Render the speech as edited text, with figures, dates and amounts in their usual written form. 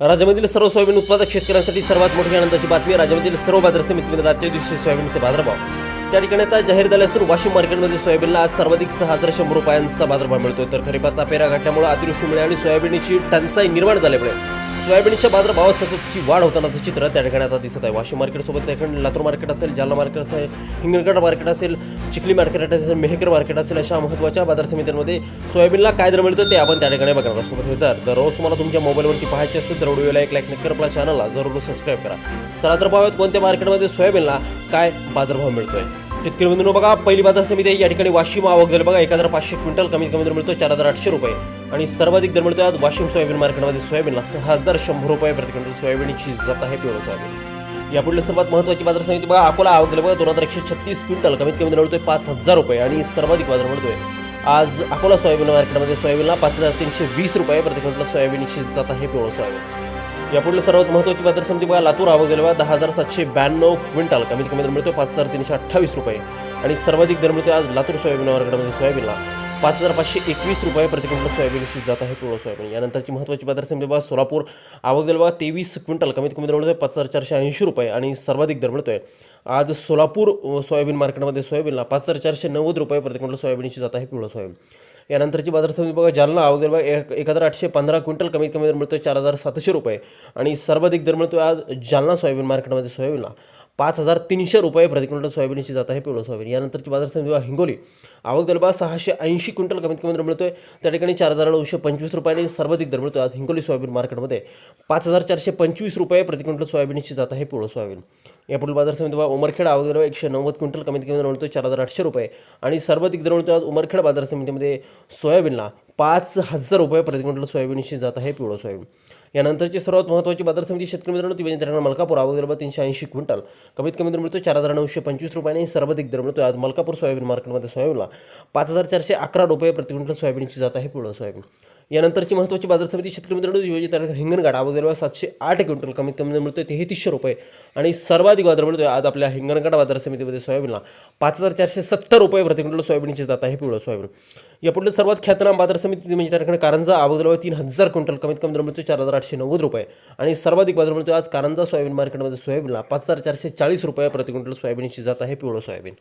राज्यामधील सर्व सोयाबीन उत्पादक शेतकऱ्यांसाठी सर्वात मोठी आनंदाची बातमी. राज्यामधील सर्व बाजार समितीमध्ये आजच्या दिवशी सोयाबीनचे बाजारभाव त्या ठिकाणी आता जाहीर झाले असून वाशिम मार्केटमध्ये सोयाबीनला आज सर्वाधिक 6,100 रुपयांचा बाजारभाव मिळतोय. तर खरीपाचा पेरा घातल्यामुळे अतिवृष्टीमुळे आणि सोयाबीनची टंचाई निर्माण झाल्यामुळे सोयाबीनच्या बाजारभावात सततची वाढ होतानाचं चित्र त्या ठिकाणी आता दिसत आहे. वाशिम मार्केटसोबत त्या ठिकाणी लातूर मार्केट असेल, जालना मार्केट असेल, हिंगणघाट मार्केट असेल, चिखली मार्केट असेल, मेहकर मार्केट असेल, अशा महत्त्वाच्या बाजार समित्यांमध्ये सोयाबीनला काय दर मिळतो ते आपण त्या ठिकाणी बघणार आहोत. सोबत तर दररोज तुम्हाला तुमच्या मोबाईलवरती पाहायचे असेल तर व्हिडिओला एक लाईक नक्की करा, आपल्या चॅनलला जरूर सबस्क्राईब करा. चला तर पाहूयात कोणत्या मार्केटमध्ये सोयाबीनला काय बाजारभाव मिळतोय. शेतकरी बंधूंनो बघा, पहिली बाजार समिती आहे या ठिकाणी वाशिम. आवक झाली बघा 1,500 क्विंटल, कमीत कमी दर मिळतो 4,800 रुपये आणि सर्वाधिक दर मिळतो आज वाशिम सोयाबीन मार्केटमध्ये सोयाबीनला 6,100 रुपये प्रति क्विंटल सोयाबीनची जात आहे पिवळं सोयाबीन. यापुढे सर्वात महत्त्वाची बाजार समिती बघा अकोला. आवक झाली बघा 2,136 क्विंटल, कमीत कमी दर मिळतोय 5,000 रुपये आणि सर्वाधिक बाजार मिळतोय आज अकोला सोयाबीन मार्केटमध्ये सोयाबीनला 5,320 रुपये प्रति क्विंटल सोयाबीनची जात आहे पिवळं सोयाबीन. यापुढे सर्वात महत्त्वाची बाजार समिती बघा लातूर. आवक झाली बघा 10,792 क्विंटल, कमीत कमी दर मिळतोय 5,328 रुपये आणि सर्वाधिक दर मिळतोय आज लातूर सोयाबीन मार्केटमध्ये सोयाबीनला 5,521 रुपये प्रति क्विंटल सोयाबीनची जात आहे पिवळं सोयाबीन. यानंतरची महत्त्वाची बाजार समिती बघा सोलापूर. आवक झाली बघा 23 क्विंटल, कमीत कमी दर मिळतोय 5,480 रुपये आणि सर्वाधिक दर मिळतोय आज सोलापूर सोयाबीन मार्केटमध्ये सोयाबीनला 5,490 रुपये प्रति क्विंटल सोयाबीनची जात आहे पिवळं सोयाबीन. यानंतरची बाजार समिती बघा जालना. आवक झाली बघा 1,815 क्विंटल, कमीत कमी दर मिळतोय 4,700 रुपये आणि सर्वाधिक दर मिळतोय आज जालना सोयाबीन मार्केटमध्ये सोयाबीनला 5,300 रुपये प्रति क्विंटल सोयाबीनची जात आहे पिवळं सोयाबीन. यानंतरची बाजार समिती बघा हिंगोली. आवक झाली बघा 680 क्विंटल, कमीत कमी दर मिळतोय त्या ठिकाणी 4,925 रुपये आणि सर्वाधिक दर मिळतोय आज हिंगोली सोयाबीन मार्केटमध्ये 5,425 रुपये प्रति क्विंटल सोयाबीनची जात आहे पिवळं सोयाबीन. यापुढील बाजार समिती बघा उमरखेड. आवक झाली 190 क्विंटल, कमीत कमी दर मिळतोय 4,800 रुपये आणि सर्वाधिक दर मिळतोय आज उमरखेड बाजार समितीमध्ये सोयाबीनला 5,000 रुपये प्रति क्विंटल सोयाबीनची जात आहे पिवळं सोयाबीन. यानंतरची सर्वात महत्त्वाची बाजार समिती शेतकरी मित्रांनो ती म्हणजे त्या मलकापूर. आवक झाली 380 क्विंटल, कमीत कमी दर मिळतो 4,925 रुपये आणि सर्वाधिक दर मिळतो आज मलकापूर सोयाबीन मार्केटमध्ये सोयाबीनला 5,411 रुपये प्रति क्विंटल सोयाबीनची जात आहे पिवळं सोयाबीन. यानंतरची महत्त्वाची बाजार समिती शेतकरी मित्रांनो योजना हिंगणघाट. आवक झाली 708 क्विंटल, कमीत कमी दर मिळतोय 3300 रुपये आणि सर्वाधिक बाजार मिळतोय आज आपल्या हिंगणघाट बाजार समितीमध्ये सोयाबीनला 5,470 रुपये प्रति क्विंटल सोयाबीनची जात आहे पिवळं सोयाबीन. यापुढे सर्वात ख्यातनाम बाजार समिती म्हणजे त्या ठिकाणी कारंजा. आवक झाली 3,000 क्विंटल, कमीत कमी दर मिळतोय 4,890 रुपये आणि सर्वाधिक बाजार मिळतोय आज कारंजा सोयाबीन मार्केटमध्ये सोयाबीनला 5,440 रुपये प्रति क्विंटल सोयाबीनची जात आहे पिवळं सोयाबीन.